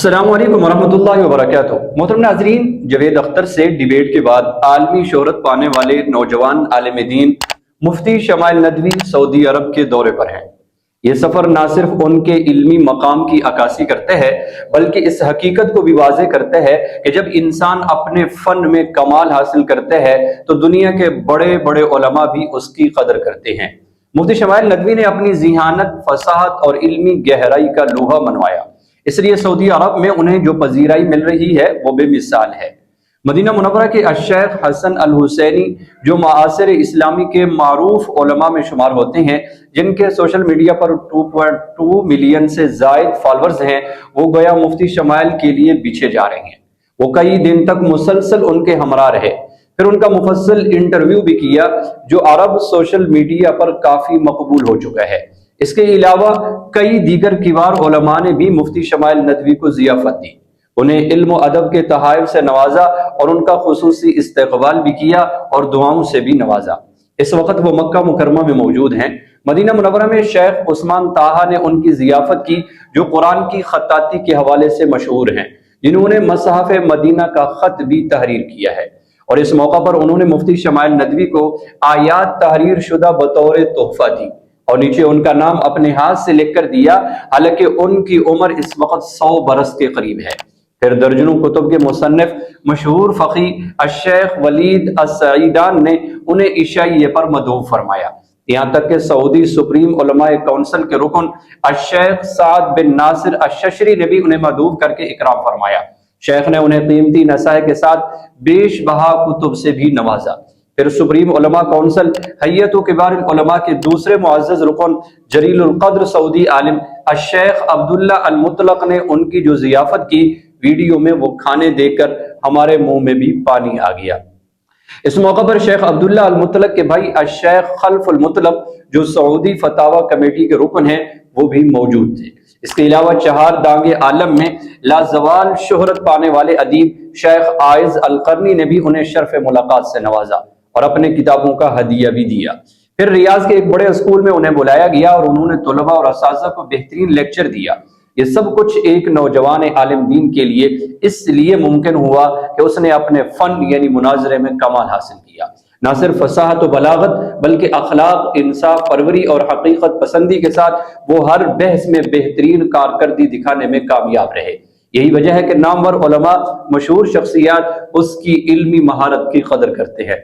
السلام علیکم ورحمۃ اللہ وبرکاتہ۔ محترم ناظرین، جاوید اختر سے ڈیبیٹ کے بعد عالمی شہرت پانے والے نوجوان عالم دین مفتی شمائل ندوی سعودی عرب کے دورے پر ہیں۔ یہ سفر نہ صرف ان کے علمی مقام کی عکاسی کرتے ہیں بلکہ اس حقیقت کو بھی واضح کرتے ہیں کہ جب انسان اپنے فن میں کمال حاصل کرتے ہیں تو دنیا کے بڑے بڑے علماء بھی اس کی قدر کرتے ہیں۔ مفتی شمائل ندوی نے اپنی ذہانت، فصاحت اور علمی گہرائی کا لوہا منوایا، اس لیے سعودی عرب میں انہیں جو پذیرائی مل رہی ہے وہ بے مثال ہے۔ مدینہ منورہ کے الشیخ حسن الحسینی جو معاصر اسلامی کے معروف علماء میں شمار ہوتے ہیں، جن کے سوشل میڈیا پر 2.2 ملین سے زائد فالورز ہیں، وہ گویا مفتی شمائل کے لیے پیچھے جا رہے ہیں۔ وہ کئی دن تک مسلسل ان کے ہمراہ رہے، پھر ان کا مفصل انٹرویو بھی کیا جو عرب سوشل میڈیا پر کافی مقبول ہو چکا ہے۔ اس کے علاوہ کئی دیگر کبار علماء نے بھی مفتی شمائل ندوی کو ضیافت دی، انہیں علم و ادب کے تحائف سے نوازا اور ان کا خصوصی استقبال بھی کیا اور دعاؤں سے بھی نوازا۔ اس وقت وہ مکہ مکرمہ میں موجود ہیں۔ مدینہ منورہ میں شیخ عثمان طٰہٰ نے ان کی ضیافت کی جو قرآن کی خطاطی کے حوالے سے مشہور ہیں، جنہوں نے مصحف مدینہ کا خط بھی تحریر کیا ہے، اور اس موقع پر انہوں نے مفتی شمائل ندوی کو آیات تحریر شدہ بطور تحفہ دی اور نیچے ان کا نام اپنے ہاتھ سے لکھ کر دیا، حالانکہ ان کی عمر اس وقت 100 برس کے قریب ہے۔ پھر درجنوں کتب کے مصنف مشہور فقی الشیخ ولید السعیدان نے انہیں عشائیہ پر مدعو فرمایا، یہاں تک کہ سعودی سپریم علماء کونسل کے رکن الشیخ سعد بن ناصر الششری نے بھی انہیں مدعو کر کے اکرام فرمایا۔ شیخ نے انہیں قیمتی نصائح کے ساتھ بیش بہا کتب سے بھی نوازا۔ پھر سپریم علماء کونسل ہیئت و کبار العلماء کے دوسرے معزز رکن جلیل القدر سعودی عالم الشیخ عبداللہ المطلق نے ان کی جو ضیافت کی، ویڈیو میں وہ کھانے دیکھ کر ہمارے منہ میں بھی پانی آ گیا۔ اس موقع پر شیخ عبداللہ المطلق کے بھائی الشیخ خلف المطلق جو سعودی فتاوی کمیٹی کے رکن ہیں، وہ بھی موجود تھے۔ اس کے علاوہ چہار دانگ عالم میں لازوال شہرت پانے والے ادیب شیخ عائز القرنی نے بھی انہیں شرف ملاقات سے نوازا اور اپنے کتابوں کا ہدیہ بھی دیا۔ پھر ریاض کے ایک بڑے اسکول میں انہیں بلایا گیا اور انہوں نے طلباء اور اساتذہ کو بہترین لیکچر دیا۔ یہ سب کچھ ایک نوجوان عالم دین کے لیے اس لیے ممکن ہوا کہ اس نے اپنے فن یعنی مناظرے میں کمال حاصل کیا۔ نہ صرف فصاحت و بلاغت بلکہ اخلاق، انصاف پروری اور حقیقت پسندی کے ساتھ وہ ہر بحث میں بہترین کارکردگی دکھانے میں کامیاب رہے۔ یہی وجہ ہے کہ نامور علماء، مشہور شخصیات اس کی علمی مہارت کی قدر کرتے ہیں۔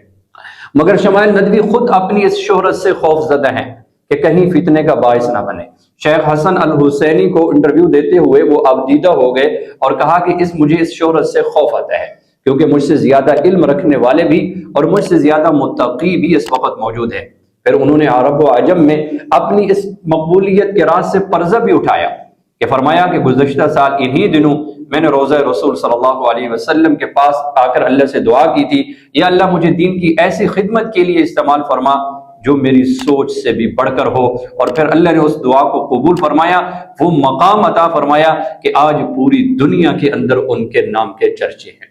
مگر شمائل ندوی خود اپنی اس شہرت سے خوف زدہ ہیں کہ کہیں فتنے کا باعث نہ بنے۔ شیخ حسن الحسینی کو انٹرویو دیتے ہوئے وہ ابدیدہ ہو گئے اور کہا کہ مجھے اس شہرت سے خوف آتا ہے، کیونکہ مجھ سے زیادہ علم رکھنے والے بھی اور مجھ سے زیادہ متقی بھی اس وقت موجود ہیں۔ پھر انہوں نے عرب و عجم میں اپنی اس مقبولیت کے راز سے پرزہ بھی اٹھایا کہ فرمایا کہ گزشتہ سال انہی دنوں میں نے روضہ رسول صلی اللہ علیہ وسلم کے پاس آ کر اللہ سے دعا کی تھی، یا اللہ مجھے دین کی ایسی خدمت کے لیے استعمال فرما جو میری سوچ سے بھی بڑھ کر ہو، اور پھر اللہ نے اس دعا کو قبول فرمایا، وہ مقام عطا فرمایا کہ آج پوری دنیا کے اندر ان کے نام کے چرچے ہیں۔